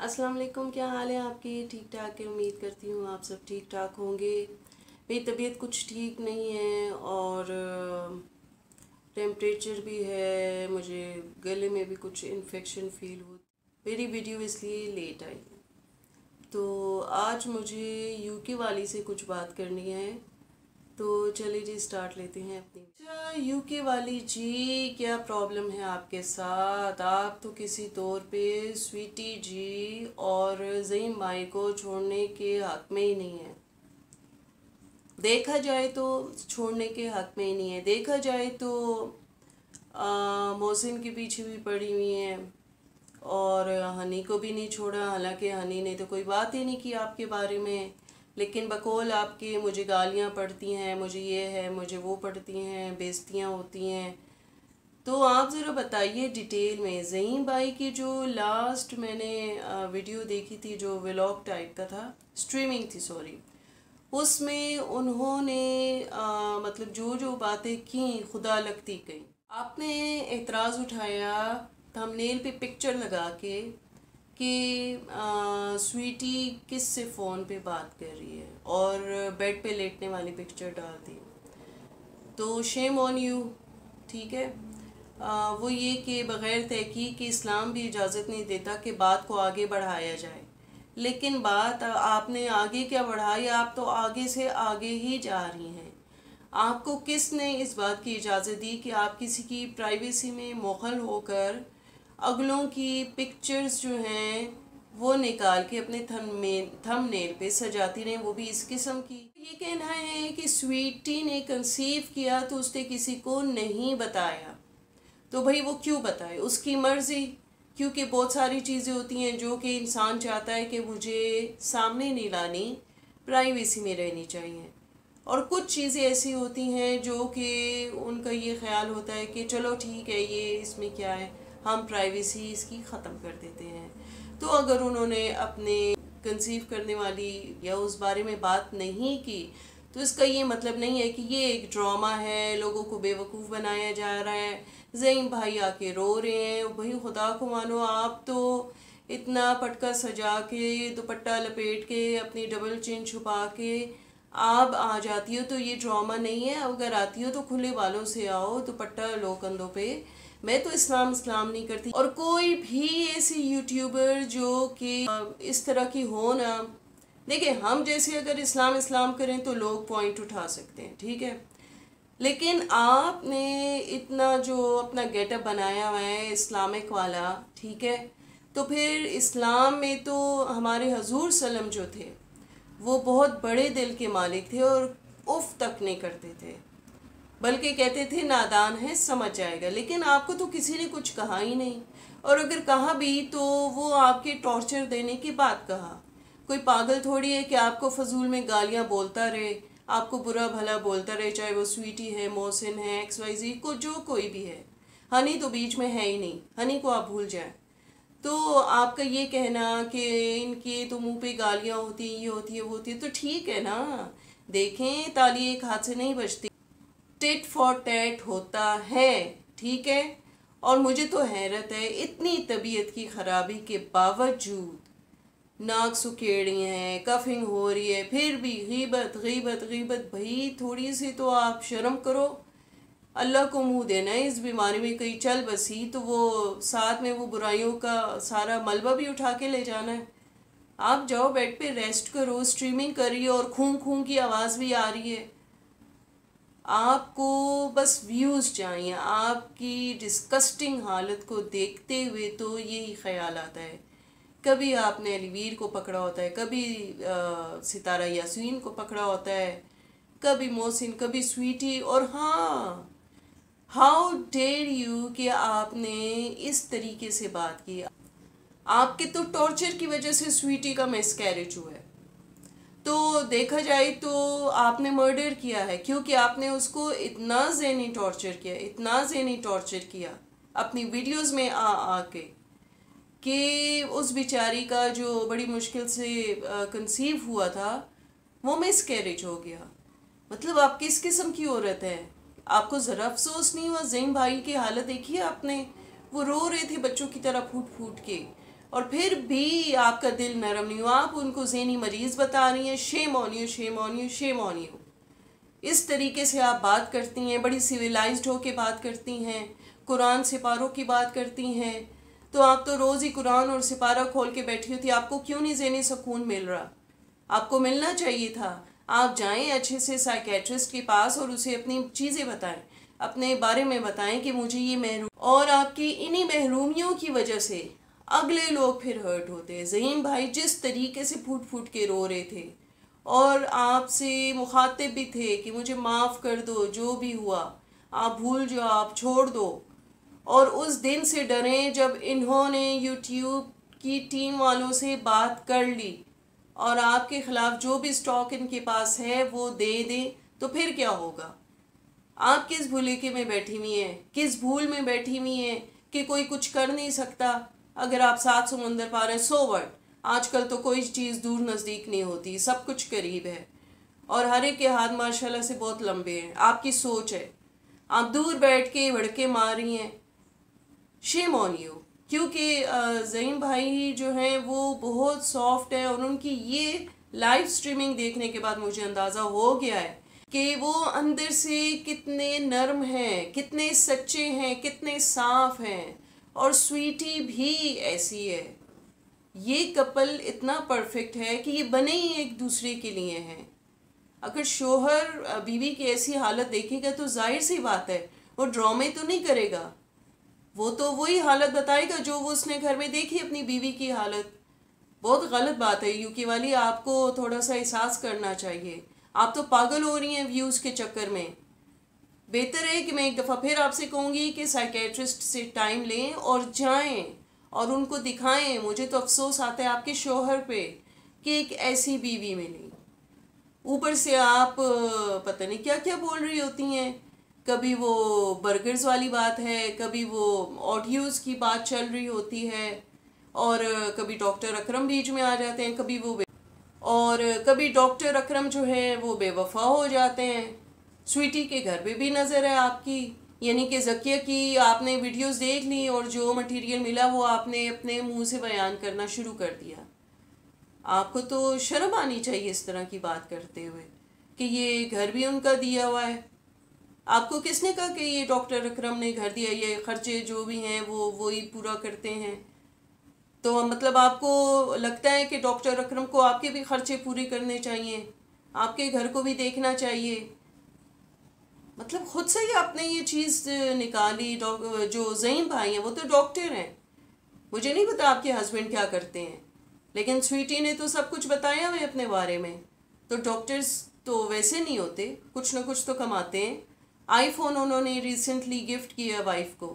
अस्सलाम वालेकुम। क्या हाल है आपके? ठीक ठाक है, उम्मीद करती हूँ आप सब ठीक ठाक होंगे। मेरी तबीयत कुछ ठीक नहीं है और टेम्परेचर भी है, मुझे गले में भी कुछ इन्फेक्शन फ़ील हो। मेरी वीडियो इसलिए लेट आई। तो आज मुझे यूके वाली से कुछ बात करनी है, तो चलिए जी स्टार्ट लेते हैं अपनी। अच्छा यूके वाली जी, क्या प्रॉब्लम है आपके साथ? आप तो किसी तौर पे स्वीटी जी और ज़ईम भाई को छोड़ने के हक में ही नहीं है। देखा जाए तो छोड़ने के हक में ही नहीं है। देखा जाए तो मोहसिन के पीछे भी पड़ी हुई हैं और हनी को भी नहीं छोड़ा। हालांकि हनी ने तो कोई बात ही नहीं की आपके बारे में, लेकिन बकौल आपके मुझे गालियाँ पड़ती हैं, मुझे ये है, मुझे वो पड़ती हैं, बेइज्जतियाँ होती हैं। तो आप ज़रा बताइए डिटेल में। ज़ईम भाई की जो लास्ट मैंने वीडियो देखी थी, जो व्लॉग टाइप का था, स्ट्रीमिंग थी सॉरी, उसमें उन्होंने मतलब जो जो बातें की खुदा लगती गई। आपने एतराज़ उठाया थंबनेल पे पिक्चर लगा के कि स्वीटी किस से फ़ोन पे बात कर रही है और बेड पे लेटने वाली पिक्चर डाल दी। तो शेम ऑन यू, ठीक है। वो ये कि बग़ैर तहकीक के इस्लाम भी इजाज़त नहीं देता कि बात को आगे बढ़ाया जाए, लेकिन बात आपने आगे क्या बढ़ाई? आप तो आगे से आगे ही जा रही हैं। आपको किसने इस बात की इजाज़त दी कि आप किसी की प्राइवेसी में मुग़ल होकर अगलों की पिक्चर्स जो हैं वो निकाल के अपने थंबनेल पे सजाती रहें, वो भी इस किस्म की? ये कहना है कि स्वीटी ने कंसीव किया तो उसने किसी को नहीं बताया, तो भाई वो क्यों बताए? उसकी मर्ज़ी। क्योंकि बहुत सारी चीज़ें होती हैं जो कि इंसान चाहता है कि मुझे सामने नहीं लानी, प्राइवेसी में रहनी चाहिए, और कुछ चीज़ें ऐसी होती हैं जो कि उनका ये ख्याल होता है कि चलो ठीक है, ये इसमें क्या है, हम प्राइवेसी इसकी ख़त्म कर देते हैं। तो अगर उन्होंने अपने कंसीव करने वाली या उस बारे में बात नहीं की, तो इसका ये मतलब नहीं है कि ये एक ड्रामा है, लोगों को बेवकूफ़ बनाया जा रहा है। ज़ईम भाई आके रो रहे हैं, भाई खुदा को मानो, आप तो इतना पटका सजा के, दुपट्टा लपेट के, अपनी डबल चिन छुपा के आप आ जाती हो, तो ये ड्रामा नहीं है। अगर आती हो तो खुले बालों से आओ, दुपट्टा लो कंधों पे। मैं तो इस्लाम नहीं करती, और कोई भी ऐसी यूट्यूबर जो कि इस तरह की हो ना, देखिए हम जैसे अगर इस्लाम करें तो लोग पॉइंट उठा सकते हैं, ठीक है, लेकिन आपने इतना जो अपना गेटअप बनाया हुआ है इस्लामिक वाला, ठीक है, तो फिर इस्लाम में तो हमारे हजूर सल्लम जो थे वो बहुत बड़े दिल के मालिक थे और उफ तक नहीं करते थे, बल्कि कहते थे नादान है समझ जाएगा। लेकिन आपको तो किसी ने कुछ कहा ही नहीं, और अगर कहा भी तो वो आपके टॉर्चर देने की बात कहा। कोई पागल थोड़ी है कि आपको फजूल में गालियाँ बोलता रहे, आपको बुरा भला बोलता रहे, चाहे वो स्वीटी है, मोहसिन है, XYZ को, जो कोई भी है। हनी तो बीच में है ही नहीं, हनी को आप भूल जाएं। तो आपका ये कहना कि इनके तो मुंह पे गालियाँ होती हैं, ये होती है, वो होती है, तो ठीक है ना। देखें, ताली एक हाथ से नहीं बजती, टिट फॉर टैट होता है, ठीक है। और मुझे तो हैरत है, इतनी तबीयत की खराबी के बावजूद नाक सुकेड़ी हैं, कफिंग हो रही है, फिर भी गीबत गीबत गीबत। भाई थोड़ी सी तो आप शर्म करो। अल्लाह को मुंह देना है, इस बीमारी में कहीं चल बसी तो वो साथ में वो बुराइयों का सारा मलबा भी उठा के ले जाना है। आप जाओ बेड पे रेस्ट करो, स्ट्रीमिंग करिए, और खून खून की आवाज़ भी आ रही है। आपको बस व्यूज़ चाहिए। आपकी डिस्कस्टिंग हालत को देखते हुए तो यही ख्याल आता है। कभी आपने अलीवीर को पकड़ा होता है, कभी सितारा यासीन को पकड़ा होता है, कभी मोहसिन, कभी स्वीटी, और हाँ, हाउ डेयर यू कि आपने इस तरीके से बात की। आपके तो टॉर्चर की वजह से स्वीटी का मिसकैरेज हुआ है। तो देखा जाए तो आपने मर्डर किया है, क्योंकि आपने उसको इतना ज़हनी टॉर्चर किया, इतना ज़हनी टॉर्चर किया अपनी वीडियोस में आ आके, कि उस बेचारी का जो बड़ी मुश्किल से कंसीव हुआ था वो मिसकैरेज हो गया। मतलब आप किस किस्म की औरत है? आपको ज़रा अफसोस नहीं हुआ? ज़ईम भाई की हालत देखी है आपने? वो रो रहे थे बच्चों की तरह फूट फूट के, और फिर भी आपका दिल नरम नहीं हुआ, आप उनको ज़हनी मरीज़ बता रही हैं। Shame on you, shame on you, shame on you. इस तरीके से आप बात करती हैं, बड़ी सिविलाइज्ड होके बात करती हैं, कुरान सिपारों की बात करती हैं। तो आप तो रोज़ ही कुरान और सिपारा खोल के बैठी होती, आपको क्यों नहीं ज़हनी सुकून मिल रहा? आपको मिलना चाहिए था। आप जाएं अच्छे से साइकेट्रिस्ट के पास और उसे अपनी चीज़ें बताएं, अपने बारे में बताएं कि मुझे ये महरूम, और आपकी इन्हीं महरूमियों की वजह से अगले लोग फिर हर्ट होते हैं। ज़हीम भाई जिस तरीके से फूट फूट के रो रहे थे और आपसे मुखातिब भी थे कि मुझे माफ़ कर दो, जो भी हुआ आप भूल जाओ, आप छोड़ दो। और उस दिन से डरें जब इन्होंने यूट्यूब की टीम वालों से बात कर ली और आपके ख़िलाफ़ जो भी स्टॉक इनके पास है वो दे दें, तो फिर क्या होगा? आप किस भूलेखे में बैठी हुई हैं, किस भूल में बैठी हुई हैं कि कोई कुछ कर नहीं सकता? अगर आप 7 समुंदर पार हैं, सो व्हाट। आजकल तो कोई चीज़ दूर नज़दीक नहीं होती, सब कुछ करीब है और हर एक के हाथ माशाल्लाह से बहुत लंबे हैं। आपकी सोच है, आप दूर बैठ के भड़के मार रही हैं। Shame on you. क्योंकि ज़हीम भाई जो हैं वो बहुत सॉफ्ट है और उनकी ये लाइव स्ट्रीमिंग देखने के बाद मुझे अंदाज़ा हो गया है कि वो अंदर से कितने नरम हैं, कितने सच्चे हैं, कितने साफ हैं। और स्वीटी भी ऐसी है। ये कपल इतना परफेक्ट है कि ये बने ही एक दूसरे के लिए हैं। अगर शोहर बीवी की ऐसी हालत देखेगा तो जाहिर सी बात है वो ड्रामे तो नहीं करेगा, वो तो वही हालत बताएगा जो वो उसने घर में देखी अपनी बीवी की हालत। बहुत गलत बात है यूके वाली, आपको थोड़ा सा एहसास करना चाहिए। आप तो पागल हो रही हैं व्यूज़ के चक्कर में। बेहतर है कि मैं एक दफ़ा फिर आपसे कहूँगी कि साइकेट्रिस्ट से टाइम लें और जाएं और उनको दिखाएं। मुझे तो अफसोस आता है आपके शोहर पे कि एक ऐसी बीवी मिली। ऊपर से आप पता नहीं क्या क्या बोल रही होती हैं। कभी वो बर्गर्स वाली बात है, कभी वो ऑडियोज़ की बात चल रही होती है, और कभी डॉक्टर अकरम बीच में आ जाते हैं, कभी डॉक्टर अकरम जो है वो बेवफा हो जाते हैं। स्वीटी के घर पे भी नज़र है आपकी, यानी कि ज़किया की आपने वीडियोस देख ली और जो मटेरियल मिला वो आपने अपने मुंह से बयान करना शुरू कर दिया। आपको तो शर्म आनी चाहिए इस तरह की बात करते हुए कि ये घर भी उनका दिया हुआ है। आपको किसने कहा कि ये डॉक्टर अकरम ने घर दिया, ये खर्चे जो भी हैं वो ही पूरा करते हैं? तो मतलब आपको लगता है कि डॉक्टर अकरम को आपके भी खर्चे पूरे करने चाहिए, आपके घर को भी देखना चाहिए? मतलब खुद से ही आपने ये चीज़ निकाली। जो ज़हीम भाई हैं वो तो डॉक्टर हैं, मुझे नहीं पता आपके हस्बैंड क्या करते हैं, लेकिन स्वीटी ने तो सब कुछ बताया हुआ है अपने बारे में। तो डॉक्टर्स तो वैसे नहीं होते, कुछ ना कुछ तो कमाते हैं। आईफोन उन्होंने रिसेंटली गिफ्ट किया वाइफ को,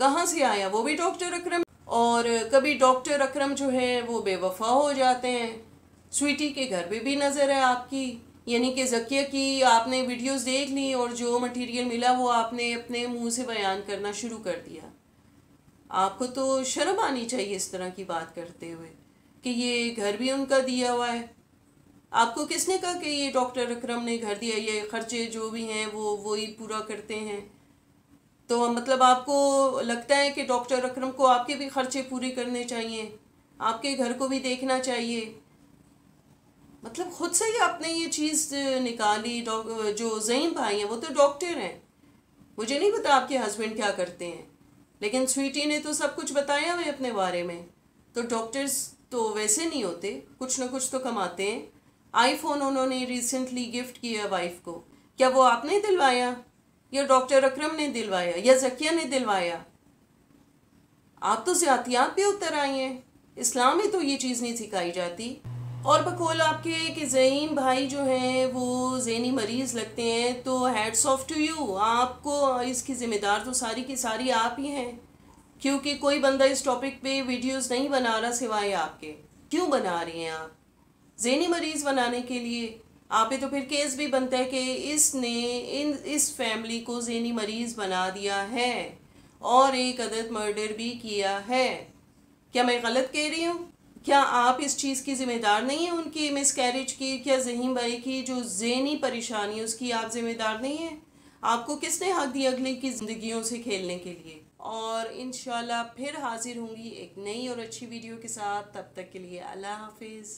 कहाँ से आया? वो भी डॉक्टर अकरम। और कभी डॉक्टर अकरम जो है वो बेवफा हो जाते हैं। स्वीटी के घर पे भी नज़र है आपकी, यानी कि ज़किया की आपने वीडियोस देख ली और जो मटेरियल मिला वो आपने अपने मुंह से बयान करना शुरू कर दिया। आपको तो शर्म आनी चाहिए इस तरह की बात करते हुए कि ये घर भी उनका दिया हुआ है। आपको किसने कहा कि ये डॉक्टर अकरम ने घर दिया, ये खर्चे जो भी हैं वो ही पूरा करते हैं? तो मतलब आपको लगता है कि डॉक्टर अकरम को आपके भी खर्चे पूरे करने चाहिए, आपके घर को भी देखना चाहिए? मतलब खुद से ही आपने ये चीज़ निकाली। जो ज़हीम भाई हैं वो तो डॉक्टर हैं, मुझे नहीं पता आपके हस्बैंड क्या करते हैं, लेकिन स्वीटी ने तो सब कुछ बताया हुआ है अपने बारे में। तो डॉक्टर्स तो वैसे नहीं होते, कुछ ना कुछ तो कमाते हैं। आईफोन उन्होंने रिसेंटली गिफ्ट किया वाइफ को, क्या वो आपने दिलवाया या डॉक्टर अकरम ने दिलवाया या ज़किया ने दिलवाया? आप तो ज़्यादतियात पे उतर आई हैं। इस्लाम में तो ये चीज़ नहीं सिखाई जाती। और बकौल आपके कि ज़हीम भाई जो हैं वो ज़हनी मरीज़ लगते हैं, तो हैट्स ऑफ टू यू। आपको इसकी ज़िम्मेदार तो सारी की सारी आप ही हैं, क्योंकि कोई बंदा इस टॉपिक पे वीडियोस नहीं बना रहा सिवाय आपके। क्यों बना रही हैं आप? ज़हनी मरीज़ बनाने के लिए। आप पे तो फिर केस भी बनता है कि इसने इस फैमिली को ज़हनी मरीज़ बना दिया है और एक अदद मर्डर भी किया है। क्या मैं गलत कह रही हूँ? क्या आप इस चीज़ की ज़िम्मेदार नहीं हैं उनकी मिसकैरेज की? क्या ज़हीम भाई की जो ज़हनी परेशानी उसकी आप ज़िम्मेदार नहीं हैं? आपको किसने हक दिया अगले की ज़िंदगियों से खेलने के लिए? और इंशाल्लाह फिर हाजिर होंगी एक नई और अच्छी वीडियो के साथ। तब तक के लिए अल्लाह हाफिज़।